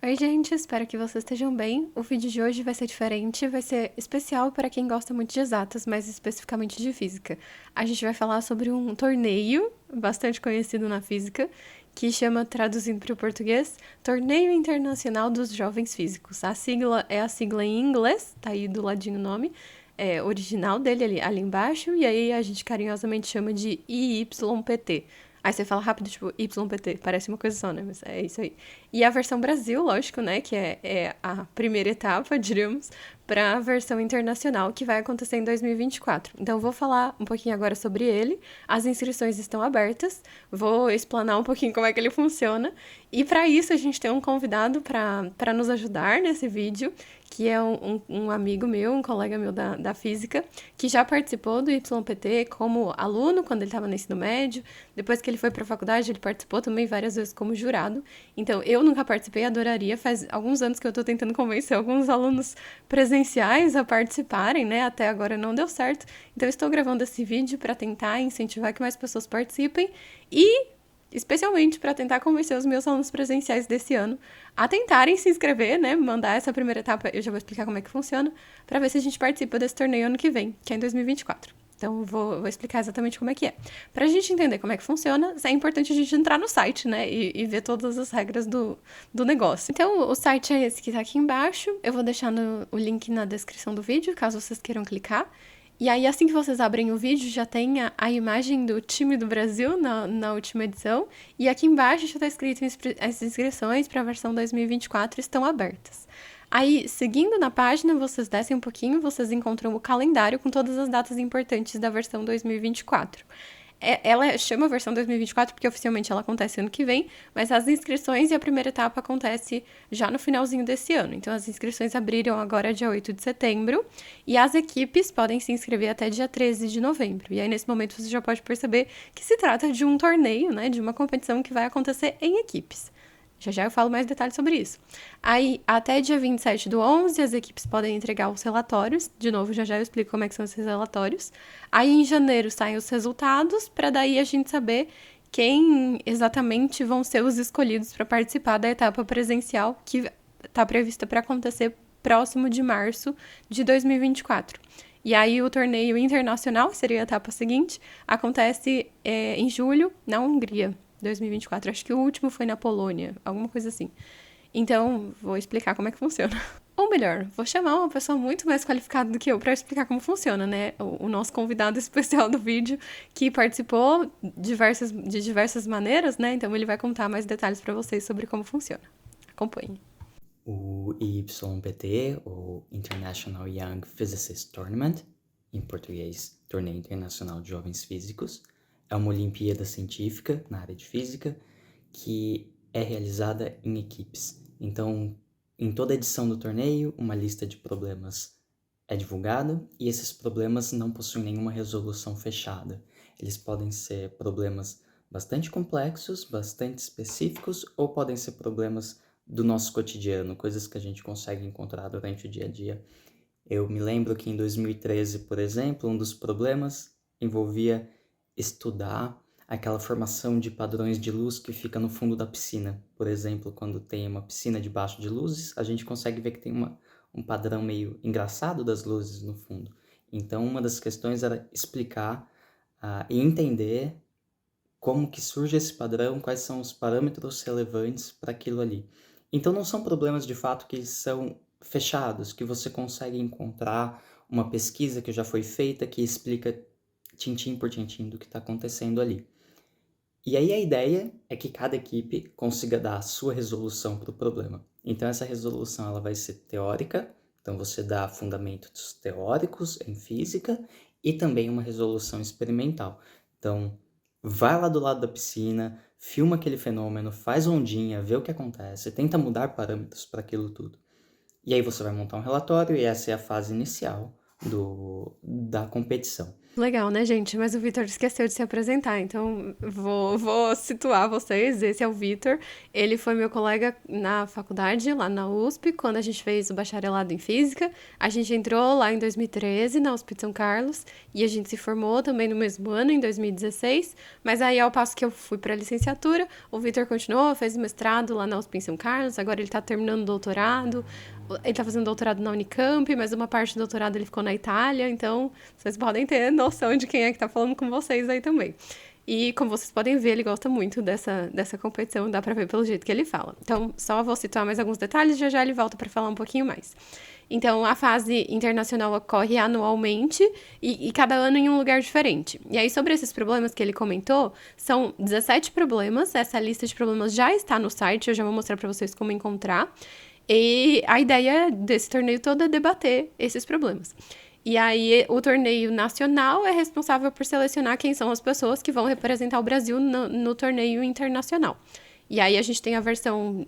Oi, gente, espero que vocês estejam bem. O vídeo de hoje vai ser diferente, vai ser especial para quem gosta muito de exatas, mas especificamente de física. A gente vai falar sobre um torneio bastante conhecido na física, que chama, traduzindo para o português, Torneio Internacional dos Jovens Físicos. A sigla é a sigla em inglês, tá aí do ladinho o nome, original dele ali embaixo, e aí a gente carinhosamente chama de IYPT. Aí você fala rápido, tipo, YPT, parece uma coisa só, né? Mas é isso aí. E a versão Brasil, lógico, né? Que é a primeira etapa, diríamos, para a versão internacional, que vai acontecer em 2024. Então, eu vou falar um pouquinho agora sobre ele. As inscrições estão abertas. Vou explanar um pouquinho como é que ele funciona. E para isso, a gente tem um convidado para nos ajudar nesse vídeo, que é um amigo meu, um colega meu da física, que já participou do YPT como aluno quando ele estava no ensino médio. Depois que ele foi para a faculdade, ele participou também várias vezes como jurado. Então, eu nunca participei, adoraria. Faz alguns anos que eu estou tentando convencer alguns alunos presenciais a participarem, né? Até agora não deu certo. Então, eu estou gravando esse vídeo para tentar incentivar que mais pessoas participem e especialmente para tentar convencer os meus alunos presenciais desse ano a tentarem se inscrever, né? Mandar essa primeira etapa, eu já vou explicar como é que funciona, para ver se a gente participa desse torneio ano que vem, que é em 2024. Então, vou explicar exatamente como é que é. Para a gente entender como é que funciona, é importante a gente entrar no site, né? E ver todas as regras do negócio. Então, o site é esse que está aqui embaixo. Eu vou deixar o link na descrição do vídeo, caso vocês queiram clicar. E aí, assim que vocês abrem o vídeo, já tem a imagem do time do Brasil na última edição. E aqui embaixo já está escrito as inscrições para a versão 2024 estão abertas. Aí, seguindo na página, vocês descem um pouquinho, vocês encontram o calendário com todas as datas importantes da versão 2024. Ela chama a versão 2024 porque oficialmente ela acontece ano que vem, mas as inscrições e a primeira etapa acontece já no finalzinho desse ano. Então, as inscrições abriram agora dia 8 de setembro e as equipes podem se inscrever até dia 13 de novembro. E aí, nesse momento, você já pode perceber que se trata de um torneio, né, de uma competição que vai acontecer em equipes. Já já eu falo mais detalhes sobre isso. Aí, até dia 27/11, as equipes podem entregar os relatórios. De novo, já já eu explico como é que são esses relatórios. Aí, em janeiro, saem os resultados, para daí a gente saber quem exatamente vão ser os escolhidos para participar da etapa presencial, que está prevista para acontecer próximo de março de 2024. E aí, o torneio internacional, que seria a etapa seguinte, acontece em julho, na Hungria. 2024. Acho que o último foi na Polônia, alguma coisa assim. Então, vou explicar como é que funciona. Ou melhor, vou chamar uma pessoa muito mais qualificada do que eu para explicar como funciona, né? O nosso convidado especial do vídeo, que participou de diversas maneiras, né? Então, ele vai contar mais detalhes para vocês sobre como funciona. Acompanhe. O IYPT, ou International Young Physicist Tournament, em português, Torneio Internacional de Jovens Físicos, é uma Olimpíada científica na área de física que é realizada em equipes. Então, em toda edição do torneio, uma lista de problemas é divulgada e esses problemas não possuem nenhuma resolução fechada. Eles podem ser problemas bastante complexos, bastante específicos, ou podem ser problemas do nosso cotidiano, coisas que a gente consegue encontrar durante o dia a dia. Eu me lembro que em 2013, por exemplo, um dos problemas envolvia estudar aquela formação de padrões de luz que fica no fundo da piscina. Por exemplo, quando tem uma piscina debaixo de luzes, a gente consegue ver que tem um padrão meio engraçado das luzes no fundo. Então, uma das questões era explicar e entender como que surge esse padrão, quais são os parâmetros relevantes para aquilo ali. Então não são problemas de fato que são fechados, que você consegue encontrar uma pesquisa que já foi feita que explica tintim por tintim do que está acontecendo ali. E aí a ideia é que cada equipe consiga dar a sua resolução para o problema. Então essa resolução ela vai ser teórica, então você dá fundamentos teóricos em física e também uma resolução experimental. Então vai lá do lado da piscina, filma aquele fenômeno, faz ondinha, vê o que acontece, tenta mudar parâmetros para aquilo tudo. E aí você vai montar um relatório e essa é a fase inicial da competição. Legal, né, gente? Mas o Vitor esqueceu de se apresentar, então vou situar vocês. Esse é o Vitor. Ele foi meu colega na faculdade, lá na USP, quando a gente fez o bacharelado em física. A gente entrou lá em 2013, na USP de São Carlos, e a gente se formou também no mesmo ano, em 2016. Mas aí, ao passo que eu fui para a licenciatura, o Vitor continuou, fez mestrado lá na USP em São Carlos, agora ele está terminando o doutorado. Ele tá fazendo doutorado na Unicamp, mas uma parte do doutorado ele ficou na Itália, então vocês podem ter noção de quem é que tá falando com vocês aí também. E como vocês podem ver, ele gosta muito dessa competição, dá pra ver pelo jeito que ele fala. Então, só vou citar mais alguns detalhes, já já ele volta pra falar um pouquinho mais. Então, a fase internacional ocorre anualmente e cada ano em um lugar diferente. E aí, sobre esses problemas que ele comentou, são 17 problemas. Essa lista de problemas já está no site, eu já vou mostrar pra vocês como encontrar. E a ideia desse torneio todo é debater esses problemas. E aí, o torneio nacional é responsável por selecionar quem são as pessoas que vão representar o Brasil no torneio internacional. E aí, a gente tem a versão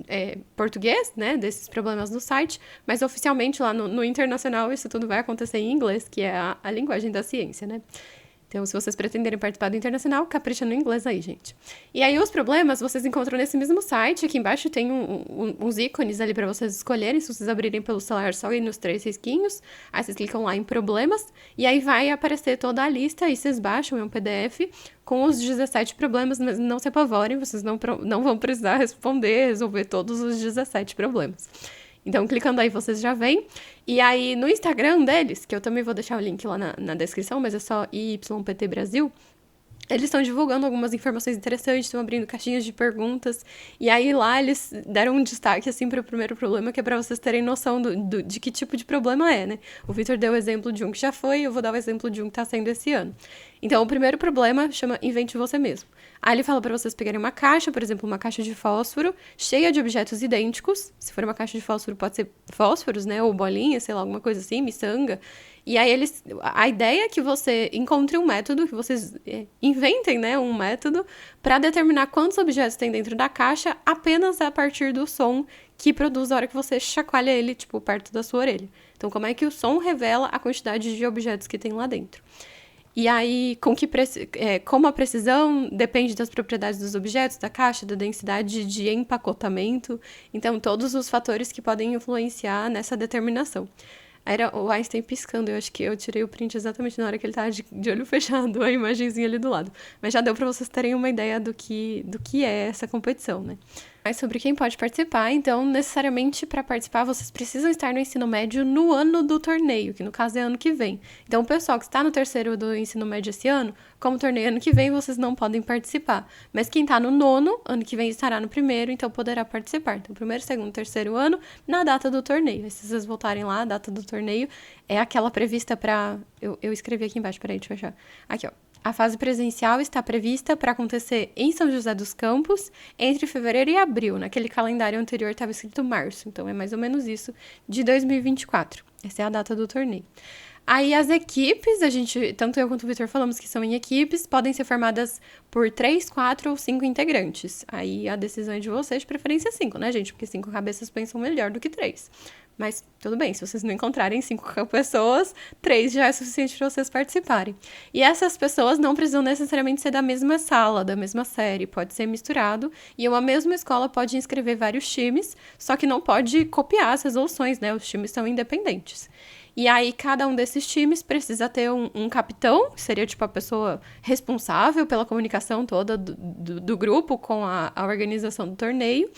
português, né, desses problemas no site, mas oficialmente lá no internacional isso tudo vai acontecer em inglês, que é a linguagem da ciência, né? Então, se vocês pretenderem participar do internacional, capricha no inglês aí, gente. E aí, os problemas vocês encontram nesse mesmo site. Aqui embaixo tem uns ícones ali para vocês escolherem. Se vocês abrirem pelo celular, só ir nos 3 risquinhos. Aí vocês clicam lá em problemas. E aí vai aparecer toda a lista. Aí vocês baixam, é um PDF com os 17 problemas. Mas não se apavorem, vocês não vão precisar resolver todos os 17 problemas. Então, clicando aí, vocês já veem. E aí, no Instagram deles, que eu também vou deixar o link lá na descrição, mas é só YPT Brasil, eles estão divulgando algumas informações interessantes, estão abrindo caixinhas de perguntas. E aí lá eles deram um destaque assim para o primeiro problema, que é para vocês terem noção de que tipo de problema é, né? O Vitor deu o exemplo de um que já foi, eu vou dar o exemplo de um que está sendo esse ano. Então, o primeiro problema chama Invente Você Mesmo. Aí ele fala para vocês pegarem uma caixa, por exemplo, uma caixa de fósforo, cheia de objetos idênticos. Se for uma caixa de fósforo, pode ser fósforos, né? Ou bolinhas, sei lá, alguma coisa assim, miçanga. E aí a ideia é que você encontre um método, que vocês inventem, né, um método para determinar quantos objetos tem dentro da caixa apenas a partir do som que produz a hora que você chacoalha ele, tipo, perto da sua orelha. Então, como é que o som revela a quantidade de objetos que tem lá dentro? E aí, como a precisão depende das propriedades dos objetos, da caixa, da densidade de empacotamento, então todos os fatores que podem influenciar nessa determinação. Era o Einstein piscando, eu acho que eu tirei o print exatamente na hora que ele tava de olho fechado, a imagenzinha ali do lado. Mas já deu pra vocês terem uma ideia do que é essa competição, né? Mais sobre quem pode participar, então, necessariamente para participar, vocês precisam estar no ensino médio no ano do torneio, que no caso é ano que vem. Então, o pessoal que está no terceiro do ensino médio esse ano, como o torneio é ano que vem, vocês não podem participar. Mas quem está no nono, ano que vem estará no primeiro, então poderá participar. Então, primeiro, segundo, terceiro ano, na data do torneio. E se vocês voltarem lá, a data do torneio é aquela prevista para... Eu escrevi aqui embaixo, peraí, deixa eu achar. Aqui, ó. A fase presencial está prevista para acontecer em São José dos Campos entre fevereiro e abril. Naquele calendário anterior estava escrito março, então é mais ou menos isso, de 2024. Essa é a data do torneio. Aí as equipes, tanto eu quanto o Vitor falamos que são em equipes, podem ser formadas por 3, 4 ou 5 integrantes. Aí a decisão é de vocês, de preferência 5, né, gente? Porque 5 cabeças pensam melhor do que 3. Mas tudo bem, se vocês não encontrarem 5 pessoas, 3 já é suficiente para vocês participarem. E essas pessoas não precisam necessariamente ser da mesma sala, da mesma série, pode ser misturado. E uma mesma escola pode inscrever vários times, só que não pode copiar as resoluções, né? Os times são independentes. E aí, cada um desses times precisa ter um capitão, que seria tipo a pessoa responsável pela comunicação toda do grupo com a organização do torneio.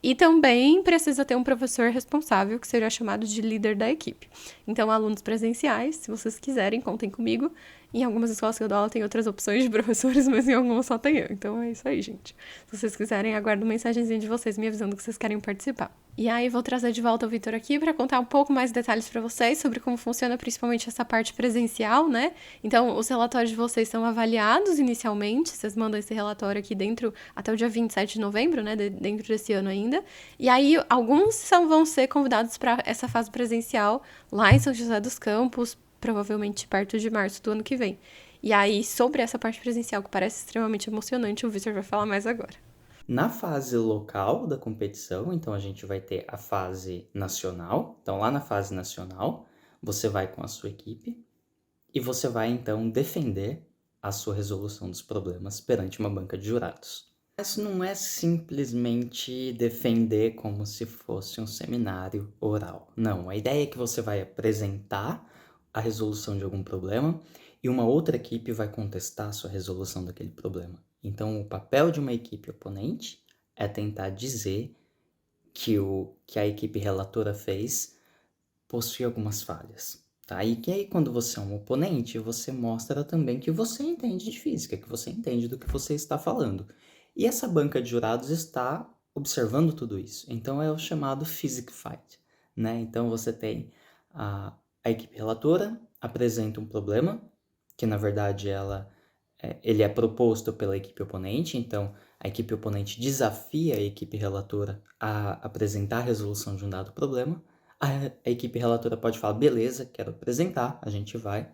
E também precisa ter um professor responsável, que seria chamado de líder da equipe. Então, alunos presenciais, se vocês quiserem, contem comigo. Em algumas escolas que eu dou aula tem outras opções de professores, mas em algumas só tem eu. Então é isso aí, gente. Se vocês quiserem, aguardo uma mensagenzinha de vocês me avisando que vocês querem participar. E aí, vou trazer de volta o Vitor aqui para contar um pouco mais detalhes para vocês sobre como funciona principalmente essa parte presencial, né? Então, os relatórios de vocês são avaliados inicialmente. Vocês mandam esse relatório aqui até o dia 27 de novembro, né? Dentro desse ano ainda. E aí, alguns vão ser convidados para essa fase presencial lá em São José dos Campos, provavelmente perto de março do ano que vem. E aí, sobre essa parte presencial, que parece extremamente emocionante, o Victor vai falar mais agora. Na fase local da competição, então a gente vai ter a fase nacional. Então, lá na fase nacional, você vai com a sua equipe. e você vai então defender a sua resolução dos problemas perante uma banca de jurados. Mas não é simplesmente defender como se fosse um seminário oral. Não, a ideia é que você vai apresentar a resolução de algum problema e uma outra equipe vai contestar a sua resolução daquele problema. Então, o papel de uma equipe oponente é tentar dizer que o que a equipe relatora fez possui algumas falhas. Tá? E que aí, quando você é um oponente, você mostra também que você entende de física, que você entende do que você está falando. E essa banca de jurados está observando tudo isso. Então é o chamado Physics Fight. Né? Então você tem a equipe relatora, apresenta um problema, que na verdade ele é proposto pela equipe oponente, então a equipe oponente desafia a equipe relatora a apresentar a resolução de um dado problema. A equipe relatora pode falar, beleza, quero apresentar, a gente vai,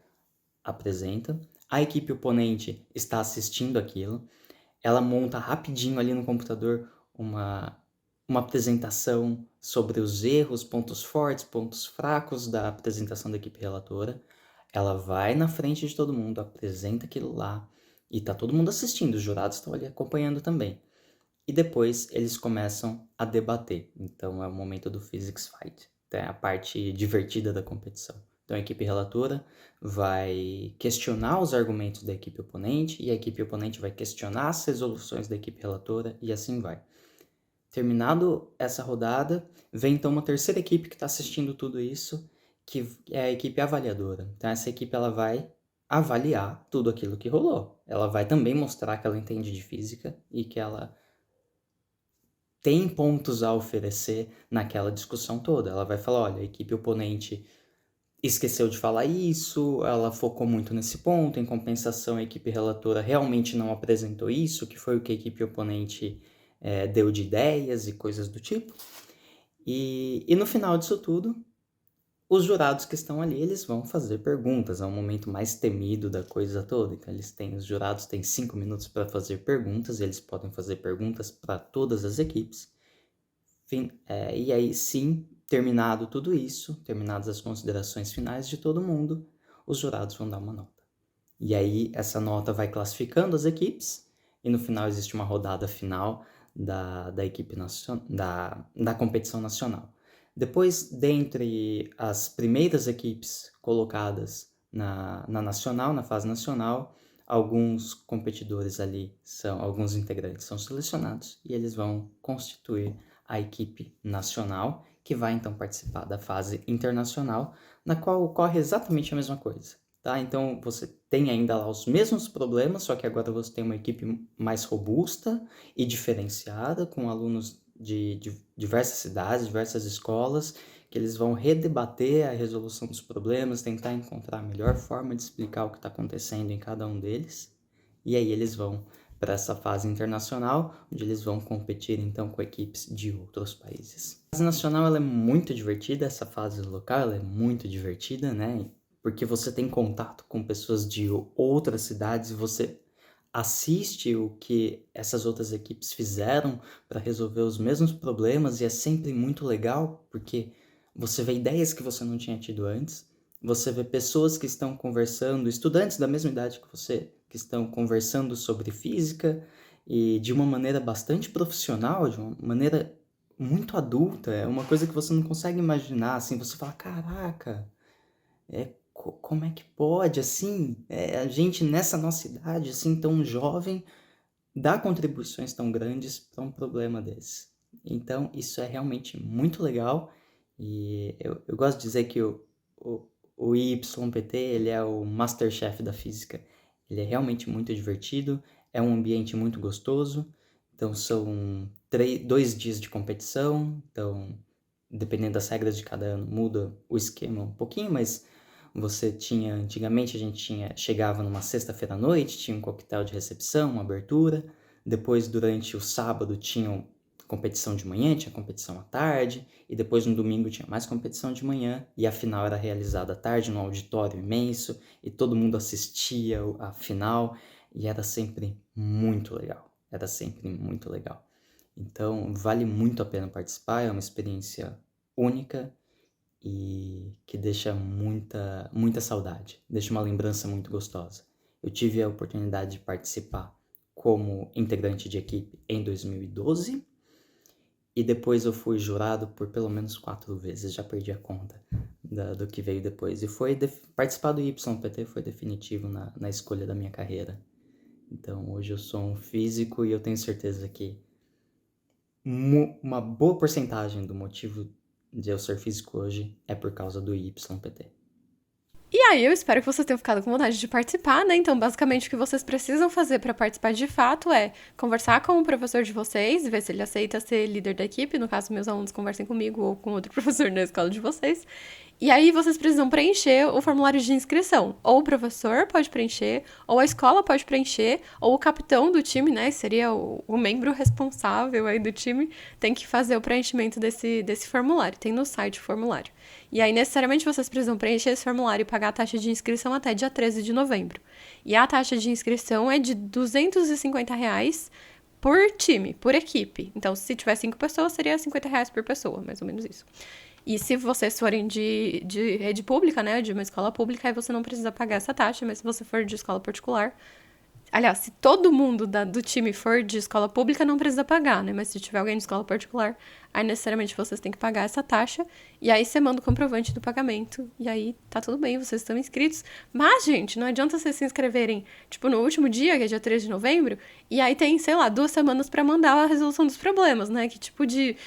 apresenta. A equipe oponente está assistindo aquilo, ela monta rapidinho ali no computador uma apresentação sobre os erros, pontos fortes, pontos fracos da apresentação da equipe relatora. Ela vai na frente de todo mundo, apresenta aquilo lá, e tá todo mundo assistindo, os jurados estão ali acompanhando também. E depois eles começam a debater. Então é o momento do Physics Fight. Então, é a parte divertida da competição. Então a equipe relatora vai questionar os argumentos da equipe oponente e a equipe oponente vai questionar as resoluções da equipe relatora e assim vai. Terminado essa rodada, vem então uma terceira equipe que está assistindo tudo isso, que é a equipe avaliadora. Então essa equipe ela vai avaliar tudo aquilo que rolou. Ela vai também mostrar que ela entende de física e que ela tem pontos a oferecer naquela discussão toda. Ela vai falar, olha, a equipe oponente esqueceu de falar isso, ela focou muito nesse ponto, em compensação a equipe relatora realmente não apresentou isso, que foi o que a equipe oponente deu de ideias e coisas do tipo. E no final disso tudo, os jurados que estão ali, eles vão fazer perguntas, é o momento mais temido da coisa toda. Então os jurados têm 5 minutos para fazer perguntas, eles podem fazer perguntas para todas as equipes. E aí sim, terminado tudo isso, terminadas as considerações finais de todo mundo, os jurados vão dar uma nota. E aí essa nota vai classificando as equipes, e no final existe uma rodada final da equipe da competição nacional. Depois, dentre as primeiras equipes colocadas na nacional, na fase nacional, alguns competidores ali, alguns integrantes são selecionados e eles vão constituir a equipe nacional, que vai então participar da fase internacional, na qual ocorre exatamente a mesma coisa. Tá? Então você tem ainda lá os mesmos problemas, só que agora você tem uma equipe mais robusta e diferenciada, com alunos de diversas cidades, diversas escolas, que eles vão redebater a resolução dos problemas, tentar encontrar a melhor forma de explicar o que está acontecendo em cada um deles. E aí eles vão para essa fase internacional, onde eles vão competir então com equipes de outros países. A fase nacional ela é muito divertida, essa fase local ela é muito divertida, né? Porque você tem contato com pessoas de outras cidades, você assiste o que essas outras equipes fizeram para resolver os mesmos problemas e é sempre muito legal, porque você vê ideias que você não tinha tido antes, você vê pessoas que estão conversando, estudantes da mesma idade que você, que estão conversando sobre física e de uma maneira bastante profissional, de uma maneira muito adulta, é uma coisa que você não consegue imaginar, assim, você fala, caraca, como é que pode, assim, a gente nessa nossa idade, assim, tão jovem, dar contribuições tão grandes para um problema desse. Então, isso é realmente muito legal e eu gosto de dizer que o, o YPT, ele é o Masterchef da física. Ele é realmente muito divertido, é um ambiente muito gostoso, então são 2 dias de competição, então dependendo das regras de cada ano muda o esquema um pouquinho, mas antigamente a gente chegava numa sexta-feira à noite, tinha um coquetel de recepção, uma abertura, depois durante o sábado tinha competição de manhã, tinha competição à tarde, e depois no domingo tinha mais competição de manhã, e a final era realizada à tarde num auditório imenso, e todo mundo assistia a final, e era sempre muito legal, era sempre muito legal. Então vale muito a pena participar, é uma experiência única, e que deixa muita saudade, deixa uma lembrança muito gostosa. Eu tive a oportunidade de participar como integrante de equipe em 2012 e depois eu fui jurado por pelo menos 4 vezes, já perdi a conta do que veio depois. E participar do YPT foi definitivo na escolha da minha carreira. Então hoje eu sou um físico e eu tenho certeza que uma boa porcentagem do motivo de eu ser físico hoje é por causa do YPT. E aí, eu espero que vocês tenham ficado com vontade de participar, né? Então, basicamente, o que vocês precisam fazer para participar de fato é conversar com o professor de vocês, ver se ele aceita ser líder da equipe. No caso, meus alunos conversem comigo ou com outro professor na escola de vocês. E aí, vocês precisam preencher o formulário de inscrição. Ou o professor pode preencher, ou a escola pode preencher, ou o capitão do time, né? Seria o membro responsável aí do time, tem que fazer o preenchimento desse formulário. Tem no site o formulário. E aí, necessariamente, vocês precisam preencher esse formulário e pagar a taxa de inscrição até dia 13 de novembro. E a taxa de inscrição é de R$ 250 por time, por equipe. Então, se tiver 5 pessoas, seria R$ 50 por pessoa, mais ou menos isso. E se vocês forem de rede pública, né, de uma escola pública, aí você não precisa pagar essa taxa, mas se você for de escola particular... Aliás, se todo mundo do time for de escola pública, não precisa pagar, né? Mas se tiver alguém de escola particular, aí necessariamente vocês têm que pagar essa taxa. E aí você manda o comprovante do pagamento. E aí tá tudo bem, vocês estão inscritos. Mas, gente, não adianta vocês se inscreverem, tipo, no último dia, que é dia 3 de novembro, e aí tem, sei lá, 2 semanas pra mandar a resolução dos problemas, né? Que tipo de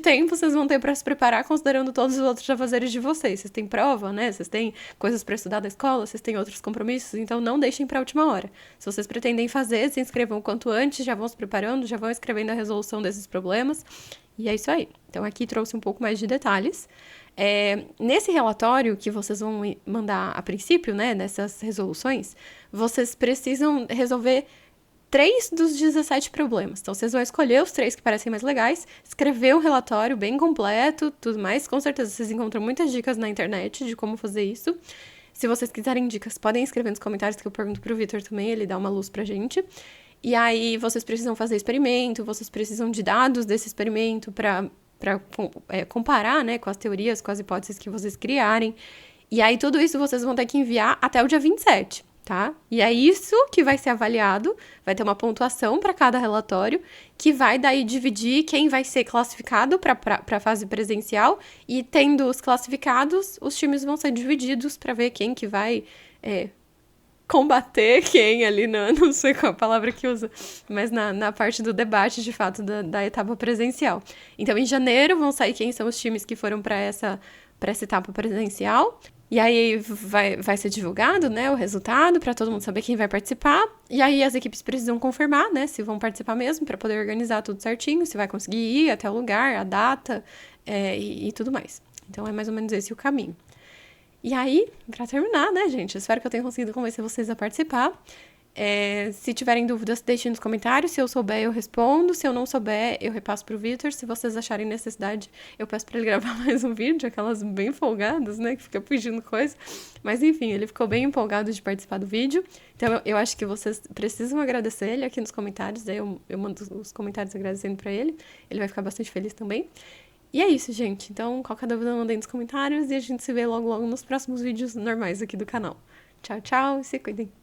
tempo vocês vão ter pra se preparar, considerando todos os outros afazeres de vocês. Vocês têm prova, né? Vocês têm coisas pra estudar da escola, vocês têm outros compromissos, então não deixem pra última hora. Se vocês pretendem fazer, se inscrevam o quanto antes, já vão se preparando, já vão escrevendo a resolução desses problemas. E é isso aí. Então, aqui trouxe um pouco mais de detalhes. Nesse relatório que vocês vão mandar a princípio, né, nessas resoluções, vocês precisam resolver 3 dos 17 problemas. Então, vocês vão escolher os 3 que parecem mais legais, escrever um relatório bem completo, tudo mais. Com certeza, vocês encontram muitas dicas na internet de como fazer isso. Se vocês quiserem dicas, podem escrever nos comentários que eu pergunto pro Vitor também, ele dá uma luz pra gente. E aí, vocês precisam fazer experimento, vocês precisam de dados desse experimento para comparar, né, com as teorias, com as hipóteses que vocês criarem. E aí, tudo isso vocês vão ter que enviar até o dia 27, tá? E é isso que vai ser avaliado, vai ter uma pontuação para cada relatório, que vai daí dividir quem vai ser classificado para a fase presencial, e tendo os classificados, os times vão ser divididos para ver quem que vai combater quem ali, não sei qual a palavra que usa, mas na parte do debate, de fato, da etapa presencial. Então, em janeiro, vão sair quem são os times que foram para essa etapa presencial. E aí vai ser divulgado, né, o resultado para todo mundo saber quem vai participar. E aí as equipes precisam confirmar, né, se vão participar mesmo, para poder organizar tudo certinho, se vai conseguir ir até o lugar, a data e tudo mais. Então é mais ou menos esse o caminho. E aí, pra terminar, né, gente, espero que eu tenha conseguido convencer vocês a participar. Se tiverem dúvidas, deixem nos comentários. Se eu souber, eu respondo. Se eu não souber, eu repasso pro Vitor. Se vocês acharem necessidade, eu peço pra ele gravar mais um vídeo, aquelas bem folgadas, né, que fica pedindo coisa. Mas enfim, ele ficou bem empolgado de participar do vídeo. Então eu acho que vocês precisam agradecer ele aqui nos comentários. Daí eu mando os comentários agradecendo pra ele. Ele vai ficar bastante feliz também. E é isso, gente. Então, qualquer dúvida, mandem nos comentários e a gente se vê logo, logo nos próximos vídeos normais aqui do canal. Tchau, tchau e se cuidem.